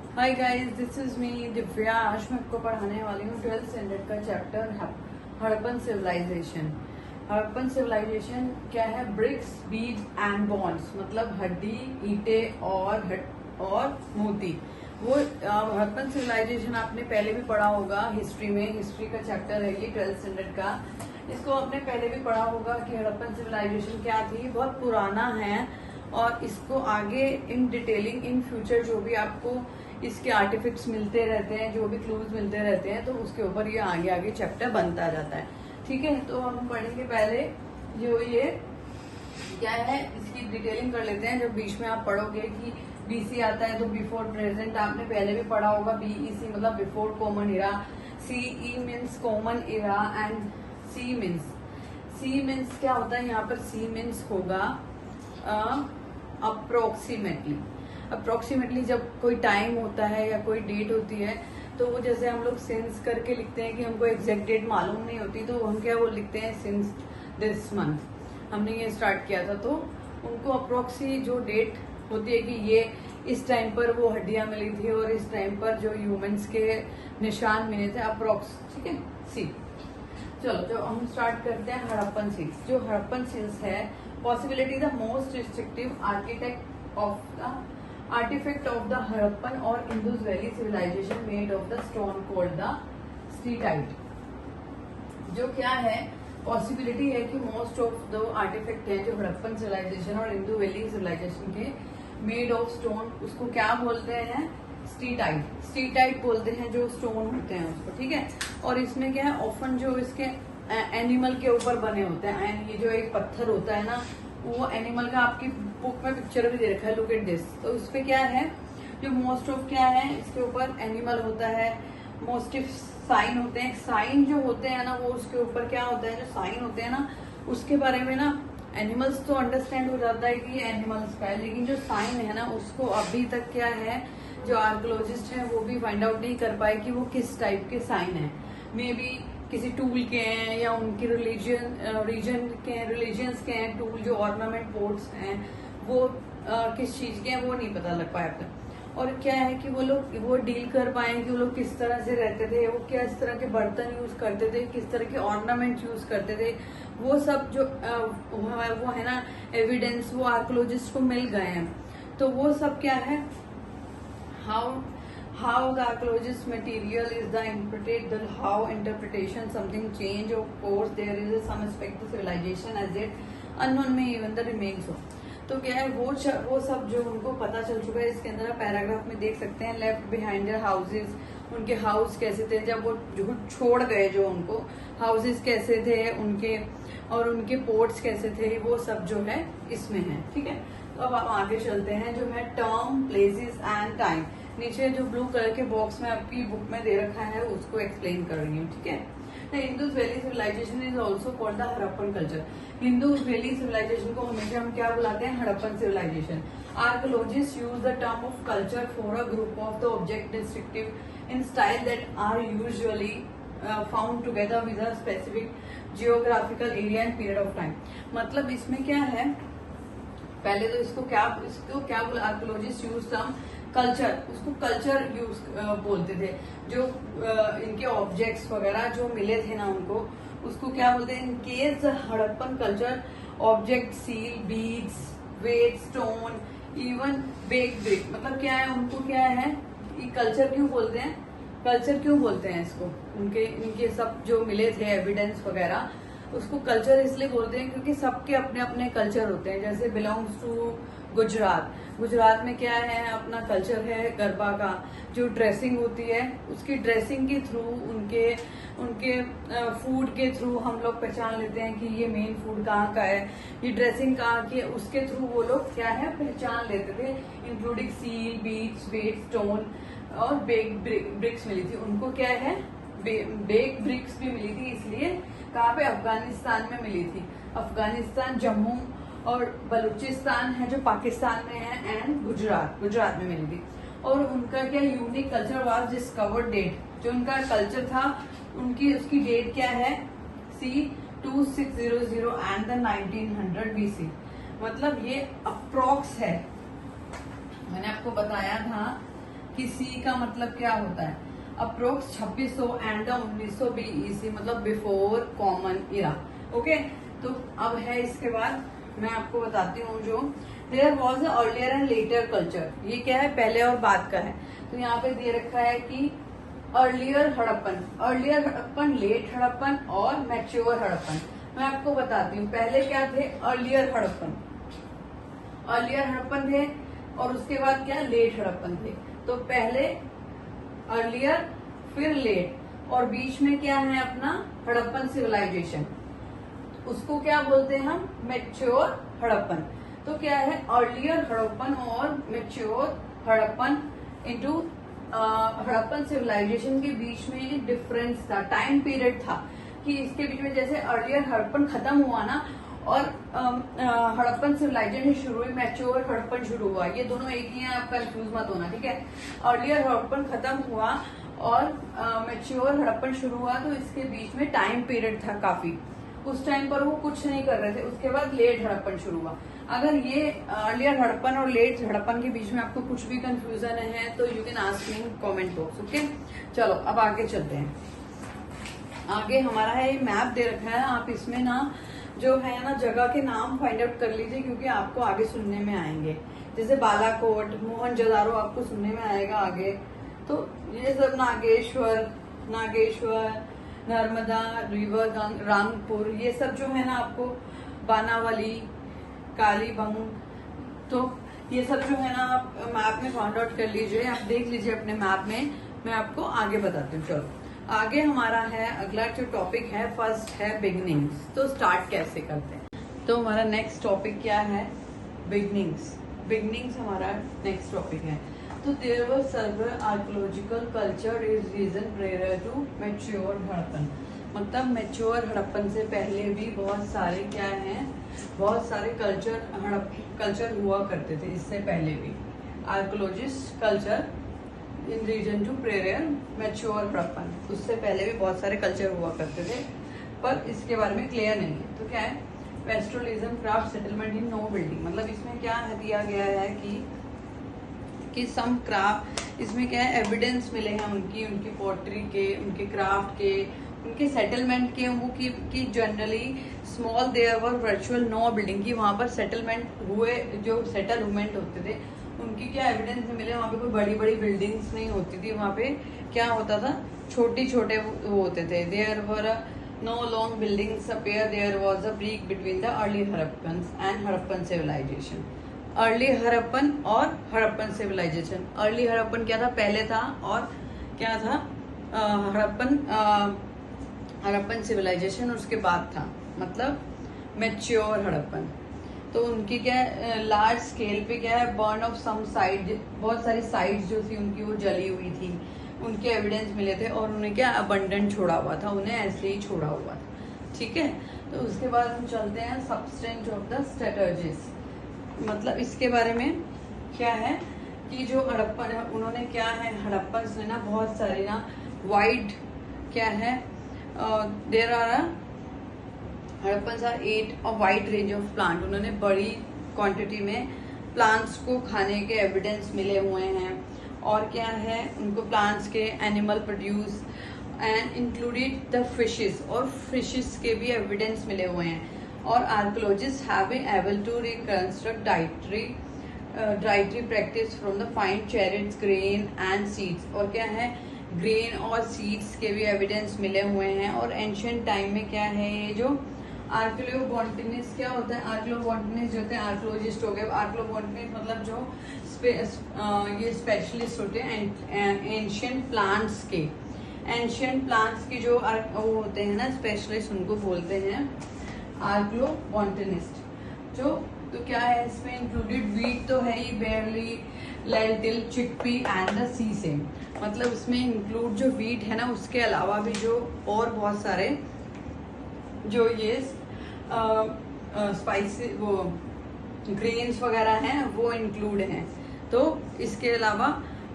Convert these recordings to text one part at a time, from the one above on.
Hi guys, this is me Divya. आज मैं आपको पढ़ाने वाली हूँ 12th स्टैंडर्ड का chapter Harappan civilization. Harappan civilization क्या है? ब्रिक्स, बीड्स एंड बॉन्ड्स, मतलब हड्डी, ईंटे और मोती। वो हड़प्पन सिविलाइजेशन आपने पहले भी पढ़ा होगा हिस्ट्री में। हिस्ट्री का चैप्टर है ये 12th स्टैंडर्ड का। इसको आपने पहले भी पढ़ा होगा कि हड़प्पन सिविलाइजेशन क्या थी। बहुत पुराना है और इसको आगे इन डिटेलिंग इन फ्यूचर जो भी आपको इसके आर्टिफिक्ट्स मिलते रहते हैं, जो भी क्लूज मिलते रहते हैं, तो उसके ऊपर ये आगे आगे चैप्टर बनता जाता है। ठीक है, तो हम पढ़ेंगे पहले जो ये क्या है इसकी डिटेलिंग कर लेते हैं। जब बीच में आप पढ़ोगे कि बीसी आता है तो बिफोर प्रेजेंट आपने पहले भी पढ़ा होगा। बीईसी मतलब before common era, CE means common era and C means क्या होता है यहाँ पर? सी मीन्स होगा अप्रोक्सीमेटली जब कोई टाइम होता है या कोई डेट होती है तो वो जैसे हम लोग सिंस करके लिखते हैं कि हमको एग्जैक्ट डेट मालूम नहीं होती, तो हम क्या वो लिखते हैं सिंस दिस मंथ हमने ये स्टार्ट किया था। तो उनको अप्रोक्सी जो डेट होती है कि ये इस टाइम पर वो हड्डियां मिली थी और इस टाइम पर जो ह्यूमंस के निशान मिले थे, अप्रोक्स। ठीक है, सी। चलो तो हम स्टार्ट करते हैं हड़प्पन सील्स। जो हड़प्पन सील्स है, possibility the most restrictive artifact of the Harappan or Indus Valley civilization made of the stone called the steatite। जो क्या है, पॉसिबिलिटी है कि मोस्ट ऑफ द आर्टिफैक्ट है जो हड़प्पन सिविलाइजेशन और इंडो वैली सिविलाइजेशन के मेड ऑफ स्टोन, उसको क्या बोलते हैं? स्टीटाइट बोलते हैं जो स्टोन होते हैं उसको। ठीक है, और इसमें क्या है, ऑफन जो इसके एनिमल के ऊपर बने होते हैं। ये जो एक पत्थर होता है ना, वो एनिमल का आपकी बुक में पिक्चर भी दे रखा है, लुक एट दिस। तो इस पे क्या है, जो मोस्ट ऑफ क्या है, इसके ऊपर एनिमल होता है, मोस्ट ऑफ साइन होते हैं। साइन जो होते हैं ना, वो उसके ऊपर क्या होता है, जो साइन होते हैं ना, उसके बारे में ना एनिमल्स तो अंडरस्टैंड हो जाता है कि ये एनिमल्स का है, लेकिन जो साइन है ना, उसको अभी तक क्या है, जो आर्कियोलॉजिस्ट है वो भी फाइंड आउट नहीं कर पाए कि वो किस टाइप के साइन है। मे बी किसी टूल के हैं या उनकी रिलीजियंस के हैं टूल, जो ऑर्नामेंट पोर्ट्स हैं वो किस चीज के हैं वो नहीं पता लग पाया अब तक। और क्या है कि वो लोग वो डील कर पाए कि वो लोग किस तरह से रहते थे, वो किस तरह के बर्तन यूज करते थे, किस तरह के ऑर्नामेंट यूज करते थे, वो सब जो वो है ना एविडेंस, वो आर्कियोलॉजिस्ट को मिल गए हैं। तो वो सब क्या है, how the archaeologist material is the how interpretation something change, of course there is some aspect of civilization as yet unknown may even the remains of। तो क्या है, वो सब जो उनको पता चल चुका है। इसके अंदर पैराग्राफ में देख सकते हैं, लेफ्ट बिहाइंड देयर हाउसेज, उनके हाउस कैसे थे जब वो छोड़ गए, जो उनको हाउसेज कैसे थे उनके, और उनके पोर्ट्स कैसे थे, वो सब जो है इसमें है। ठीक है, तो अब हम आगे चलते हैं, जो है टर्म, प्लेसेस एंड टाइम। नीचे जो ब्लू कलर के बॉक्स में आपकी बुक में दे रखा है उसको एक्सप्लेन कर रही हूँ। ठीक है, the Indus valley civilization is also called the Harappan culture. Indus valley civilization को हमेशा हम क्या बुलाते हैं? Harappan civilization. Archaeologist use the term of culture for a group of the object descriptive in style that are usually found together with a specific geographical area and period of time. मतलब इसमें क्या है, पहले तो इसको क्या archaeologist use term culture, उसको culture use बोलते थे। जो इनके ऑब्जेक्ट्स वगैरह जो मिले थे ना, उनको उसको क्या बोलते हैं? In case Harappan culture object, seal, beads, weight, stone, even bake brick, मतलब क्या है, उनको क्या है, ये कल्चर क्यों बोलते हैं? कल्चर क्यों बोलते हैं इसको? इनके सब जो मिले थे एविडेंस वगैरह, उसको कल्चर इसलिए बोलते हैं क्योंकि सबके अपने अपने कल्चर होते हैं। जैसे बिलोंग्स टू गुजरात में क्या है, अपना कल्चर है गरबा का। जो ड्रेसिंग होती है, उसकी ड्रेसिंग के थ्रू, उनके फूड के थ्रू हम लोग पहचान लेते हैं कि ये मेन फूड कहाँ का है, ये ड्रेसिंग कहाँ की है, उसके थ्रू वो लोग क्या है पहचान लेते थे। इंक्लूडिंग सील, बीच, वेट, स्टोन और बेक ब्रिक्स मिली थी उनको। क्या है, बेक ब्रिक्स भी मिली थी, इसलिए कहाँ पे? अफगानिस्तान में मिली थी। अफगानिस्तान, जम्मू और बलूचिस्तान है जो पाकिस्तान में है, एंड गुजरात में मिली थी। और उनका क्या unique culture was discovered date, जो उनका कल्चर था उसकी डेट क्या है? C 2600 and the 1900 BC। मतलब ये अप्रोक्स है। मैंने आपको बताया था कि सी का मतलब क्या होता है, अप्रोक्स 2600 एंड 1900 BEC, मतलब बिफोर कॉमन इरा। ओके, तो अब है इसके बाद मैं आपको बताती हूँ जो there was earlier and later culture. ये क्या है, पहले और बाद का है। तो यहाँ पे दे रखा है कि अर्लियर हड़प्पन, लेट हड़प्पन और मैच्योर हड़प्पन। मैं आपको बताती हूँ, पहले क्या थे, अर्लियर हड़प्पन थे, और उसके बाद क्या, लेट हड़प्पन थे। तो पहले अर्लियर, फिर लेट, और बीच में क्या है अपना हड़प्पन सिविलाइजेशन, उसको क्या बोलते हैं हम, मैच्योर हड़प्पन। तो क्या है, अर्लियर हड़प्पन और mature Harappan into Harappan civilization के बीच में डिफरेंस था, टाइम पीरियड था कि इसके बीच में जैसे अर्लियर हड़प्पन खत्म हुआ ना और हड़प्पन सिविलाइजेशन शुरू हुई, मैच्योर हड़प्पन शुरू हुआ, ये दोनों एक ही हैं, आप कंफ्यूज मत होना, ठीक है। अर्लियर हड़प्पन खत्म हुआ और मैच्योर हड़प्पन शुरू हुआ, तो इसके बीच में टाइम पीरियड था काफी, उस टाइम पर वो कुछ नहीं कर रहे थे। उसके बाद लेट हड़प्पन शुरू हुआ। अगर ये अर्लियर हड़प्पन और लेट हड़प्पन के बीच में आपको कुछ भी कंफ्यूजन है तो you can ask me in comment box. Okay, चलो अब आगे चलते हैं। आगे हमारा है मैप दे रखा है, आप इसमें ना जो है ना जगह के नाम फाइंड आउट कर लीजिए, क्योंकि आपको आगे सुनने में आएंगे। जैसे बालाकोट, मोहनजोदारो आपको सुनने में आएगा आगे। तो ये सब नागेश्वर, नर्मदा रिवर, रंगपुर, ये सब जो है ना आपको, बानावली, कालीबंग, तो ये सब जो है ना आप मैप में फाइंड आउट कर लीजिए, आप देख लीजिए अपने मैप में। मैं आपको आगे बताती हूँ। चलो आगे हमारा है अगला जो टॉपिक है, फर्स्ट है बिगनिंग्स। तो स्टार्ट कैसे करते हैं, तो हमारा नेक्स्ट टॉपिक क्या है, बिगनिंग्स हमारा नेक्स्ट टॉपिक है। तो there was several archaeological culture is region prior to mature Harappan, मतलब मैच्योर हड़प्पन से पहले भी बहुत सारे क्या हैं, बहुत सारे कल्चर हुआ करते थे, इससे पहले भी archaeologist culture in region to prior mature Harappan, उससे पहले भी बहुत सारे कल्चर हुआ करते थे, पर इसके बारे में क्लियर नहीं है। तो क्या है, pastoralism, craft, settlement in no building, मतलब इसमें क्या दिया गया है कि सम क्राफ्ट, इसमें क्या है, एविडेंस मिले हैं उनकी पोट्री के, उनके क्राफ्ट के, उनके सेटलमेंट के, वो कि generally small there were virtual no building, की वहाँ पर सेटलमेंट हुए, जो सेटलमेंट होते थे उनकी क्या एविडेंस मिले, वहाँ पे कोई बड़ी बड़ी बिल्डिंग्स नहीं होती थी, वहाँ पे क्या होता था, छोटे वो होते थे। There were no long buildings appear, there was a break between the early Harappan and Harappan civilization. Early Harappan और हड़प्पन सिविलाइजेशन, अर्ली हड़प्पन क्या था, पहले था, और क्या था, हड़प्पन सिविलाइजेशन उसके बाद था, मतलब मैच्योर हड़प्पन। तो उनकी क्या लार्ज स्केल पे क्या है, बर्न ऑफ सम साइट, बहुत सारी साइट्स जो थी उनकी वो जली हुई थी, उनके एविडेंस मिले थे, और उन्हें क्या अबंडेंट छोड़ा हुआ था, उन्हें ऐसे ही छोड़ा हुआ था, ठीक है। तो उसके बाद हम चलते हैं सबस्टेंस ऑफ द स्ट्रेटर्जीज, मतलब इसके बारे में क्या है कि जो हड़प्पन है उन्होंने क्या है, हड़प्पन ने ना बहुत सारी ना वाइड क्या है, there are Harappan are at a wide range of plant, उन्होंने बड़ी क्वांटिटी में प्लांट्स को खाने के एविडेंस मिले हुए हैं, और क्या है उनको प्लांट्स के animal produce and included the fishes, और फिशेस के भी एविडेंस मिले हुए हैं। और archaeologist have been able to reconstruct dietary practice from the find चेरिट्स, ग्रेन एंड सीड्स, और क्या है ग्रेन और सीड्स के भी एविडेंस मिले हुए हैं। और एंशिएंट टाइम में क्या है, ये जो आर्कियोबॉटनिस्ट क्या होता है, आर्कियोबॉटनिस्ट जो होते हैं आर्कियोलॉजिस्ट हो गए, आर्कियोबॉटनिस्ट मतलब जो ये स्पेशलिस्ट होते हैं एंशिएंट प्लांट्स के, एंशिएंट प्लांट्स के जो वो होते हैं ना स्पेशलिस्ट, उनको बोलते हैं आर्कियोबॉटनिस्ट। जो तो क्या है इसमें इंक्लूडेड, वीट तो है ही, barley, lentil, chickpea and the sesame, मतलब इसमें इंक्लूड जो वीट है ना, उसके अलावा भी जो और बहुत सारे जो ये स्पाइसी वो ग्रेन्स वगैरह हैं वो इंक्लूड हैं। तो इसके अलावा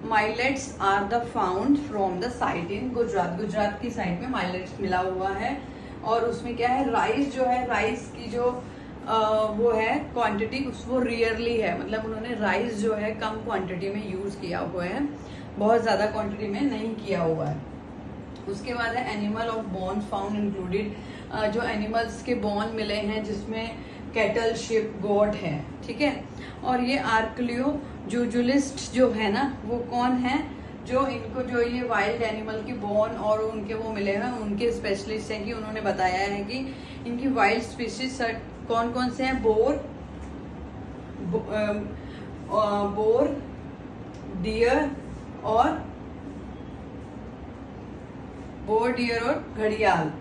millets are the found from the site in Gujarat की साइड में माइलेट्स मिला हुआ है। और उसमें क्या है, राइस जो है, राइस की जो वो है क्वांटिटी वो रियरली है, मतलब उन्होंने राइस जो है कम क्वांटिटी में यूज किया हुआ है। बहुत ज्यादा क्वांटिटी में नहीं किया हुआ है। उसके बाद है animal of bones found included, जो एनिमल्स के बोन मिले हैं जिसमें कैटल, शिप, गोट है, ठीक है। और ये आर्कियोलॉजिस्ट जो है ना वो कौन है, जो इनको जो ये वाइल्ड एनिमल की बोन और उनके वो मिले हैं उनके स्पेशलिस्ट हैं कि उन्होंने बताया है कि इनकी वाइल्ड स्पीशीज कौन कौन से हैं, बोर, डियर और घड़ियाल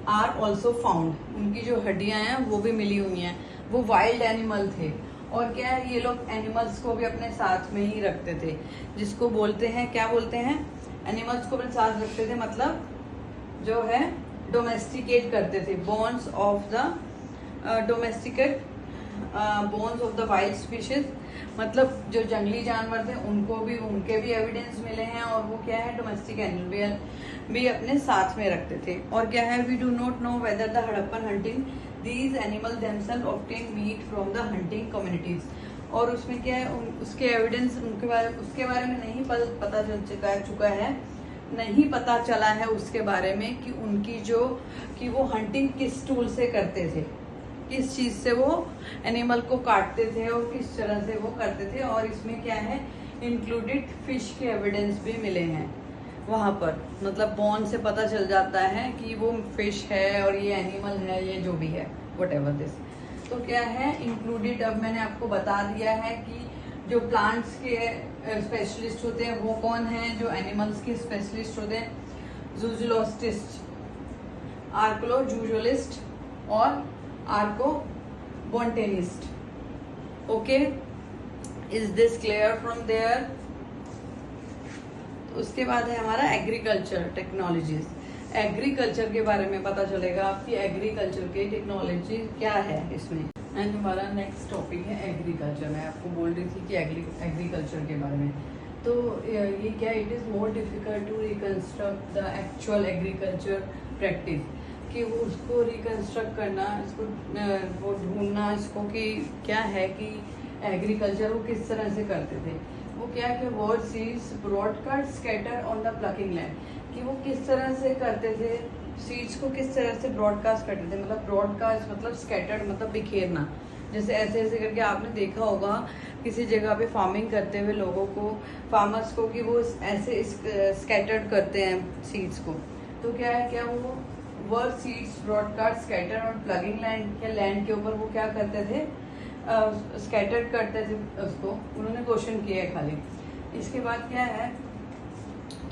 आर ऑल्सो फाउंड। उनकी जो हड्डियां हैं वो भी मिली हुई हैं। वो वाइल्ड एनिमल थे और क्या है, ये लोग एनिमल्स को भी अपने साथ में ही रखते थे, जिसको बोलते हैं, क्या बोलते हैं, एनिमल्स को अपने साथ रखते थे, मतलब जो है डोमेस्टिकेट करते थे। Bones of the domesticate bones of the wild species, मतलब जो जंगली जानवर थे उनके भी एविडेंस मिले हैं और वो क्या है डोमेस्टिक एनिमल भी अपने साथ में रखते थे। और क्या है, we do not know whether the Harappan hunting these animal themselves obtain meat from the hunting communities. और उसमें क्या है, उसके एविडेंस उसके बारे में नहीं पता चल चुका है, नहीं पता चला है उसके बारे में कि वो हंटिंग किस टूल से करते थे, किस चीज से वो एनिमल को काटते थे और किस तरह से वो करते थे। और इसमें क्या है, इंक्लूडेड फिश के एविडेंस भी मिले हैं वहां पर, मतलब बोन से पता चल जाता है कि वो फिश है और ये एनिमल है, ये जो भी है व्हाटएवर दिस। तो क्या है इंक्लूडेड, अब मैंने आपको बता दिया है कि जो प्लांट्स के स्पेशलिस्ट होते हैं वो कौन है, जो एनिमल्स के स्पेशलिस्ट होते हैं, जूजोलॉजिस्ट, आर्कोलॉजिस्ट और archaeobotanist. Okay, is this clear from there? उसके बाद है हमारा एग्रीकल्चर टेक्नोलॉजीज। एग्रीकल्चर के बारे में पता चलेगा आपकी एग्रीकल्चर की टेक्नोलॉजी क्या है इसमें। एंड हमारा नेक्स्ट टॉपिक है एग्रीकल्चर। मैं आपको बोल रही थी कि एग्रीकल्चर के बारे में, तो ये क्या, it is more difficult to reconstruct the actual agriculture practice, कि वो उसको रिकंस्ट्रक्ट करना, इसको वो ढूंढना इसको कि क्या है कि एग्रीकल्चर वो किस तरह से करते थे। वो क्या कि word seeds broadcast scatter on the plucking land, कि वो किस तरह से करते थे, सीड्स को किस तरह से ब्रॉडकास्ट करते थे, मतलब ब्रॉडकास्ट मतलब स्कैटर्ड मतलब बिखेरना। जैसे ऐसे ऐसे करके आपने देखा होगा किसी जगह पे फार्मिंग करते हुए लोगों को, फार्मर्स को, कि वो ऐसे स्कैटर्ड करते हैं सीड्स को। तो क्या है, क्या वो वर्ड सीड्स ब्रॉडकास्ट स्कैटर और प्लगिंग लैंड के लैंड के ऊपर वो क्या करते थे, स्कैटर्ड करते थे उसको। उन्होंने क्वेश्चन किया है खाली। इसके बाद क्या है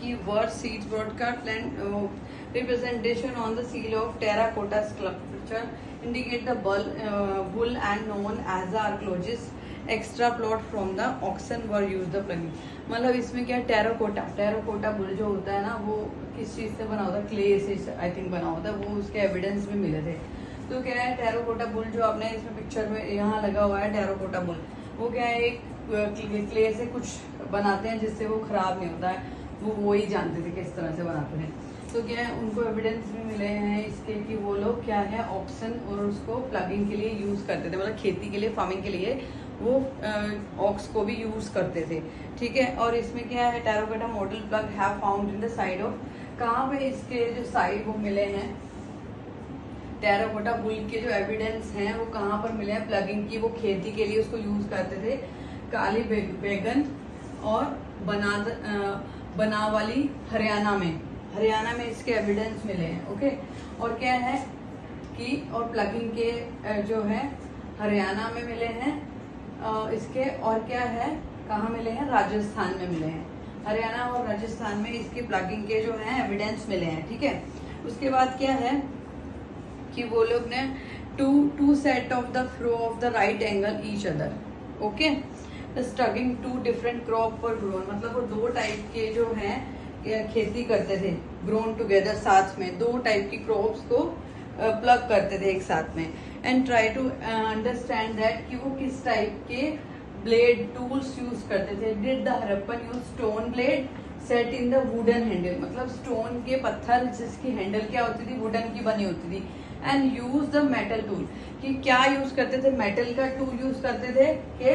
कि word seeds broadcast land representation on the seal of terracotta sculpture indicate the bull and known as the archaeologist extra plot from the oxen were use the ploughing. मतलब इसमें क्या, टेराकोटा बुल जो होता है ना वो किस चीज से बना होता है, क्ले से आई थिंक बना होता है, वो उसके एविडेंस भी मिले थे। तो क्या है, टेराकोटा बुल जो आपने इसमें पिक्चर में यहाँ लगा हुआ है टेराकोटा बुल, वो क्या है एक क्ले से कुछ बनाते हैं जिससे वो खराब नहीं होता है, वो ही जानते थे किस तरह से बनाते थे। तो क्या है, उनको एविडेंस भी मिले हैं इसके कि वो लोग क्या है ऑक्सन और उसको प्लगिंग के लिए यूज करते थे, मतलब खेती के लिए, फार्मिंग के लिए वो ऑक्स को भी यूज करते थे, ठीक है। और इसमें क्या है, terracotta model plug have found in the side of, कहाँ पे इसके जो साइड वो मिले हैं, टेराकोटा बुल के जो एविडेंस हैं वो कहाँ पर मिले हैं, प्लगिंग की, वो खेती के लिए उसको यूज करते थे, काली बेगन और बनावाली हरियाणा में इसके एविडेंस मिले हैं। ओके, और क्या है कि और प्लगिंग के जो है हरियाणा में मिले हैं इसके, और क्या है कहाँ मिले हैं, राजस्थान में मिले हैं। हरियाणा और राजस्थान में इसके प्लगिंग के जो है एविडेंस मिले हैं, ठीक है। उसके बाद क्या है कि वो लोग ने two set of the furrow of the right angle each other. Okay, स्टगिंग टू डिफरेंट क्रॉप पर ग्रोन, मतलब वो दो टाइप के जो हैं खेती करते थे, ग्रोन टुगेदर, साथ में दो टाइप की क्रॉप्स को प्लग करते थे एक साथ में। And try to understand that कि वो किस टाइप के ब्लेड टूल्स यूज करते थे। Did the Harappan use stone blade set in the wooden handle, मतलब स्टोन के पत्थर जिसकी हैंडल क्या होती थी, वुडन की बनी होती थी। And use the metal tool, कि क्या यूज करते थे, मेटल का टूल यूज करते थे कि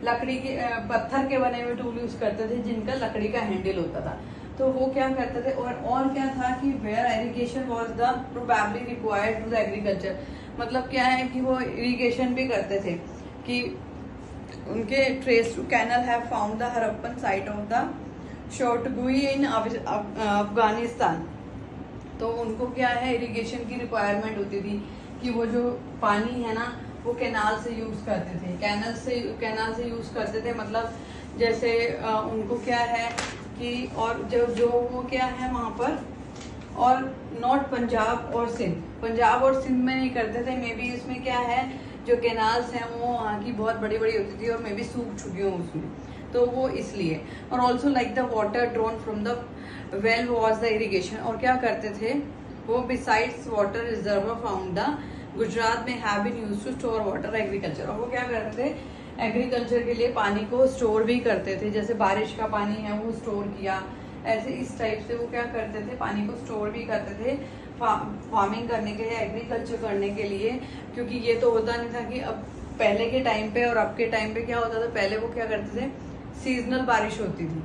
लकड़ी के पत्थर के बने हुए टूल यूज करते थे जिनका लकड़ी का हैंडल होता था। तो वो क्या करते थे, और क्या था कि where irrigation was the probably required to the agriculture, मतलब क्या है कि वो इरिगेशन भी करते थे कि उनके trace to canal have found the Harappan site of the शॉटगुई इन अफगानिस्तान। तो उनको क्या है इरिगेशन की रिक्वायरमेंट होती थी कि वो जो पानी है ना वो कैनाल से यूज करते थे, कैनाल से यूज करते थे, मतलब जैसे उनको क्या है कि और जो वो क्या है वहां पर, और नॉट पंजाब और सिंध में नहीं करते थे। मे बी इसमें क्या है जो कैनाल्स हैं वो वहाँ की बहुत बड़ी बड़ी होती थी और मे बी सूख चुकी हूँ उसमें, तो वो इसलिए। और also like the water drawn from the well was the irrigation. और क्या करते थे वो, besides water reserve found the Gujarat में have been used to store water agriculture. और वो क्या करते थे एग्रीकल्चर के लिए पानी को स्टोर भी करते थे, जैसे बारिश का पानी है वो स्टोर किया, ऐसे इस टाइप से वो क्या करते थे पानी को स्टोर भी करते थे फार्मिंग करने के लिए, एग्रीकल्चर करने के लिए। क्योंकि ये तो होता नहीं था कि अब पहले के टाइम पे और अब के टाइम पे क्या होता था, पहले वो क्या करते थे सीजनल बारिश होती थी,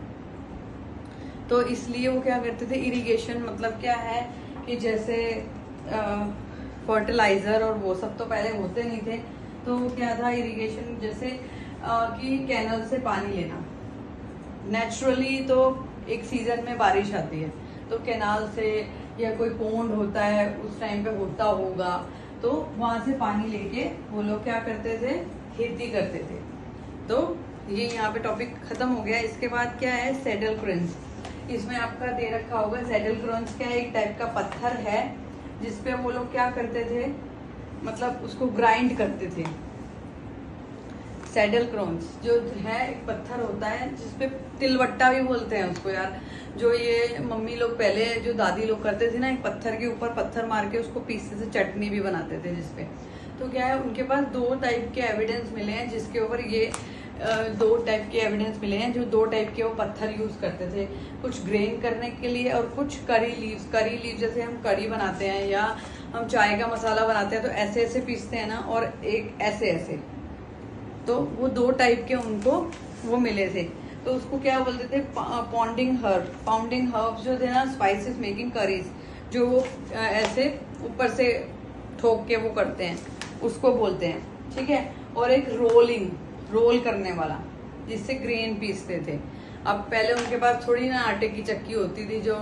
तो इसलिए वो क्या करते थे इरिगेशन, मतलब क्या है कि जैसे फर्टिलाइजर और वो सब तो पहले होते नहीं थे, तो क्या था इरिगेशन जैसे कि कैनल से पानी लेना। नेचुरली तो एक सीजन में बारिश आती है तो कैनाल से या कोई पोंड होता है उस टाइम पे होता होगा, तो वहां से पानी लेके वो लोग क्या करते थे खेती करते थे। तो ये यहाँ पे टॉपिक खत्म हो गया। इसके बाद क्या है सैडल क्रंच, इसमें आपका दे रखा होगा सैडल क्रंच क्या है, एक टाइप का पत्थर है जिसपे वो लोग क्या करते थे, मतलब उसको ग्राइंड करते थे। सैडल क्रॉन्स जो है एक पत्थर होता है जिसपे तिलवट्टा भी बोलते हैं उसको यार, जो ये मम्मी लोग पहले जो दादी लोग करते थे ना, एक पत्थर के ऊपर पत्थर मार के उसको पीसते थे, चटनी भी बनाते थे जिसपे। तो क्या है उनके पास दो टाइप के एविडेंस मिले हैं जिसके ऊपर ये दो टाइप के एविडेंस मिले हैं, जो दो टाइप के वो पत्थर यूज करते थे, कुछ ग्रेन करने के लिए और कुछ करी लीव्स जैसे हम करी बनाते हैं या हम चाय का मसाला बनाते हैं तो ऐसे ऐसे पीसते हैं ना, और एक ऐसे ऐसे, तो वो दो टाइप के उनको वो मिले थे। तो उसको क्या बोलते थे पाउंडिंग हर्ब्स जो थे ना, स्पाइसेस मेकिंग करीज, जो वो ऐसे ऊपर से ठोक के वो करते हैं उसको बोलते हैं, ठीक है। और एक रोल करने वाला जिससे ग्रेन पीसते थे। अब पहले उनके पास थोड़ी ना आटे की चक्की होती थी जो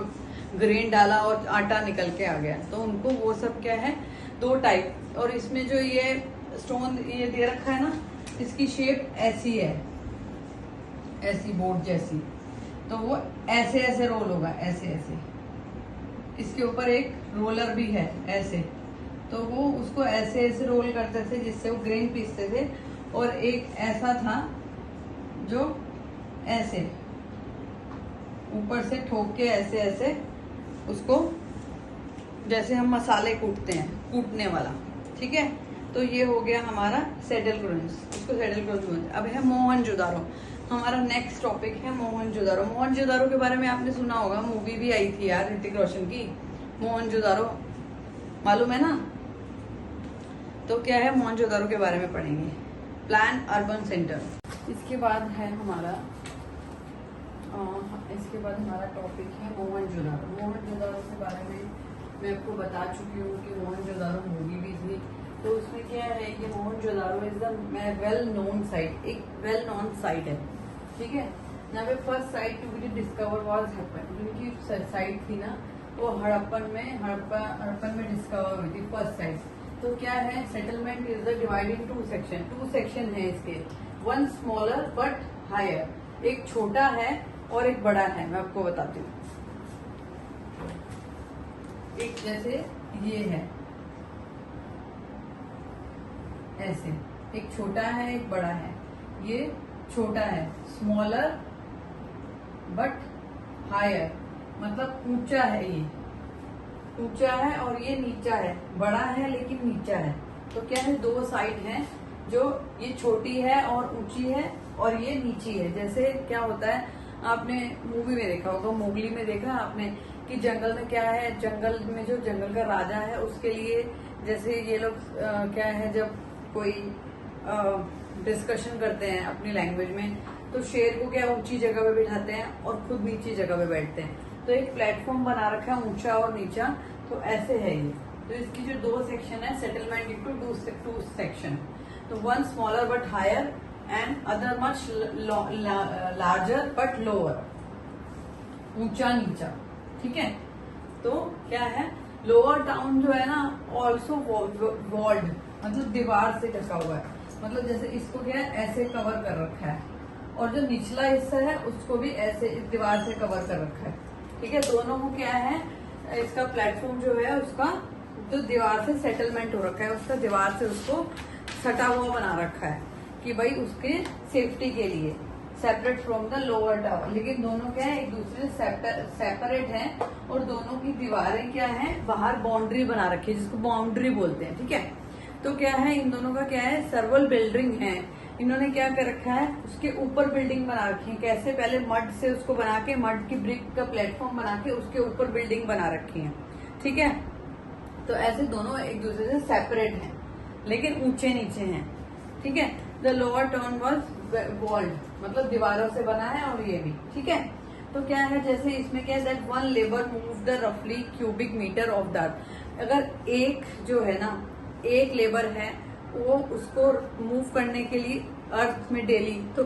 ग्रेन डाला और आटा निकल के आ गया, तो उनको वो सब क्या है दो टाइप। और इसमें जो ये स्टोन ये दे रखा है ना, इसकी शेप ऐसी है, ऐसी बोर्ड जैसी, तो वो ऐसे ऐसे रोल होगा, ऐसे ऐसे। इसके ऊपर एक रोलर भी है ऐसे, तो वो उसको ऐसे ऐसे रोल करते थे जिससे वो ग्रेन पीसते थे। और एक ऐसा था जो ऐसे ऊपर से ठोक के ऐसे ऐसे उसको, जैसे हम मसाले कूटते हैं, कूटने वाला, ठीक है। तो ये हो गया हमारा सैडल क्रंच, इसको सैडल क्रंच बोलते हैं। अब है मोहनजोदारो, हमारा नेक्स्ट टॉपिक है मोहनजोदारो। मोहनजोदारो के बारे में आपने सुना होगा, मूवी भी आई थी यार ऋतिक रोशन की, मोहनजोदारो, मालूम है ना। तो क्या है मोहनजोदारो के बारे में पढ़ेंगे, प्लान अर्बन सेंटर। इसके बाद है हमारा टॉपिक है मोहनजोदारो। मोहनजोदारो के बारे में मैं आपको बता चुकी हूँ कि मोहनजोदारो मूवी भी थी। तो उसमें क्या है कि Mohenjodaro is the well known site, एक वेल नोन साइट है, ठीक है। यहाँ पे first site to be discover was happen, उनकी साइट थी ना वो हड़प्पन में डिस्कवर हुई थी फर्स्ट साइट। तो क्या है settlement is the divided in two section है इसके, वन स्मॉलर बट हायर, एक छोटा है और एक बड़ा है। मैं आपको बताती हूँ, एक जैसे ये है ऐसे, एक छोटा है एक बड़ा है। ये छोटा है स्मॉलर बट हायर, मतलब ऊंचा है, ये ऊंचा है और ये नीचा है, बड़ा है लेकिन नीचा है। तो क्या है दो साइड हैं, जो ये छोटी है और ऊंची है और ये नीची है। जैसे क्या होता है आपने मूवी में देखा होगा, मोगली में देखा आपने कि जंगल में क्या है, जंगल में जो जंगल का राजा है उसके लिए जैसे ये लोग क्या है जब कोई डिस्कशन करते हैं अपनी लैंग्वेज में, तो शेर को क्या ऊंची जगह पे बिठाते हैं और खुद नीची जगह पे बैठते हैं। तो एक प्लेटफॉर्म बना रखा है ऊंचा और नीचा, तो ऐसे है ये। तो इसकी जो दो सेक्शन है, सेटलमेंट इनटू टू सेक्शन, तो one smaller but higher and other much larger but lower, ऊंचा नीचा, ठीक है। तो क्या है, लोअर टाउन जो है ना ऑल्सो वॉल्ड, मतलब दीवार से ढका हुआ है, मतलब जैसे इसको क्या है ऐसे कवर कर रखा है, और जो निचला हिस्सा है उसको भी ऐसे इस दीवार से कवर कर रखा है, ठीक है। दोनों को क्या है, इसका प्लेटफॉर्म जो है उसका जो दीवार से सेटलमेंट हो रखा है, उसका दीवार से उसको सटा हुआ बना रखा है कि भाई उसके सेफ्टी के लिए, separate from the lower tower. लेकिन दोनों क्या है, एक दूसरे से सेपरेट हैं, और दोनों की दीवारें क्या है, बाहर बाउंड्री बना रखी है, जिसको बाउंड्री बोलते हैं, ठीक है। तो क्या है, इन दोनों का क्या है, सर्वल बिल्डिंग है। इन्होंने क्या कर रखा है, उसके ऊपर बिल्डिंग बना रखी है। कैसे, पहले मड से उसको बना के, मड की ब्रिक का प्लेटफॉर्म बना के उसके ऊपर बिल्डिंग बना रखी है, ठीक है। तो ऐसे दोनों एक दूसरे से सेपरेट हैं, लेकिन ऊंचे नीचे हैं, ठीक है। The lower town was walled, मतलब दीवारों से बना है, और ये भी, ठीक है। तो क्या है, जैसे इसमें क्या है, that one labour move the रफली क्यूबिक मीटर ऑफ दैट। अगर एक जो है ना, एक लेबर है, वो उसको मूव करने के लिए अर्थ में डेली, तो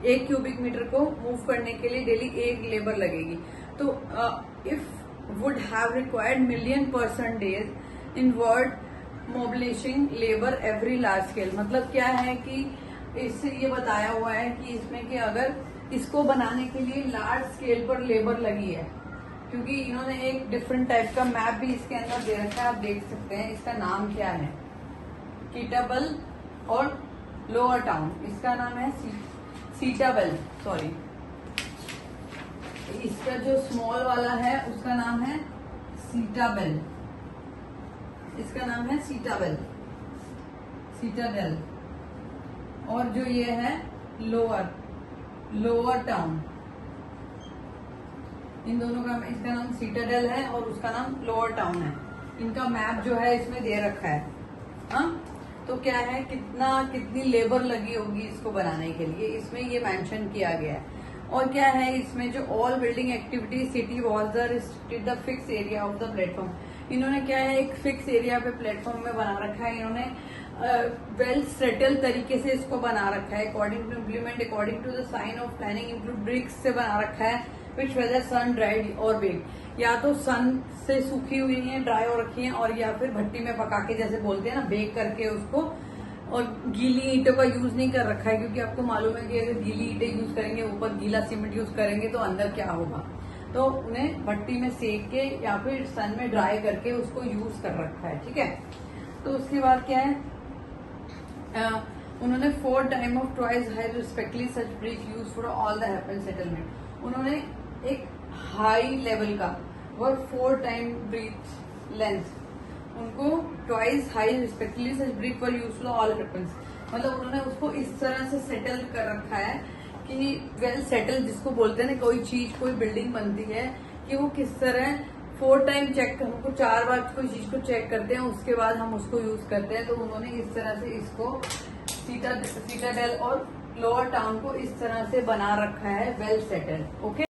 1 क्यूबिक मीटर को मूव करने के लिए डेली 1 लेबर लगेगी। तो if would have required million person days in world mobilising labour every large scale. मतलब क्या है कि इससे ये बताया हुआ है कि इसमें कि अगर इसको बनाने के लिए लार्ज स्केल पर लेबर लगी है, क्योंकि इन्होंने एक डिफरेंट टाइप का मैप भी इसके अंदर दे रखा है, आप देख सकते हैं। इसका नाम क्या है, कीटाबल और लोअर टाउन, इसका नाम है सीटाबल, सॉरी। इसका जो स्मॉल वाला है उसका नाम है सीटाबेल, इसका नाम है सीटाबेल, सीटाडेल। और जो ये है लोअर टाउन, इन दोनों का, इसका नाम सीटाडेल है और उसका नाम लोअर टाउन है। इनका मैप जो है इसमें दे रखा है। हाँ, तो क्या है, कितनी लेबर लगी होगी इसको बनाने के लिए, इसमें ये मेंशन किया गया है। और क्या है इसमें, जो all building activity city was the restricted the fix area of the platform. इन्होंने क्या है, एक फिक्स एरिया पे प्लेटफॉर्म में बना रखा है। इन्होंने वेल सेटल तरीके से इसको बना रखा है, according to implement according to the sign of planning include bricks से बना रखा है, विच वेदर सन ड्राइड और बेक। या तो सन से सूखी हुई है, ड्राई हो रखी है, और या फिर भट्टी में पका के, जैसे बोलते हैं ना, बेक करके उसको। और गीली ईंटों का यूज नहीं कर रखा है, क्योंकि आपको मालूम है कि अगर गीली ईंटें यूज करेंगे, ऊपर गीला सीमेंट यूज करेंगे, तो अंदर क्या होगा। तो उन्हें भट्टी में सेक के या फिर सन में ड्राई करके उसको यूज कर रखा है, ठीक है। तो उसके बाद क्या है, उन्होंने 4 time of twice high respectively such bridge use for all the happen settlement. उन्होंने एक हाई लेवल का और 4 टाइम ब्रिज लेंथ, उनको twice high respectively such bridge for use for all happens. मतलब उन्होंने उसको इस तरह से सेटल कर रखा है कि वेल सेटल जिसको बोलते हैं ना, कोई चीज, कोई बिल्डिंग बनती है, कि वो किस तरह 4 टाइम चेक, हमको 4 बार कोई चीज को चेक करते हैं, उसके बाद हम उसको यूज करते हैं। तो उन्होंने इस तरह से इसको सीटाडेल और लोअर टाउन को इस तरह से बना रखा है, वेल सेटल, ओके।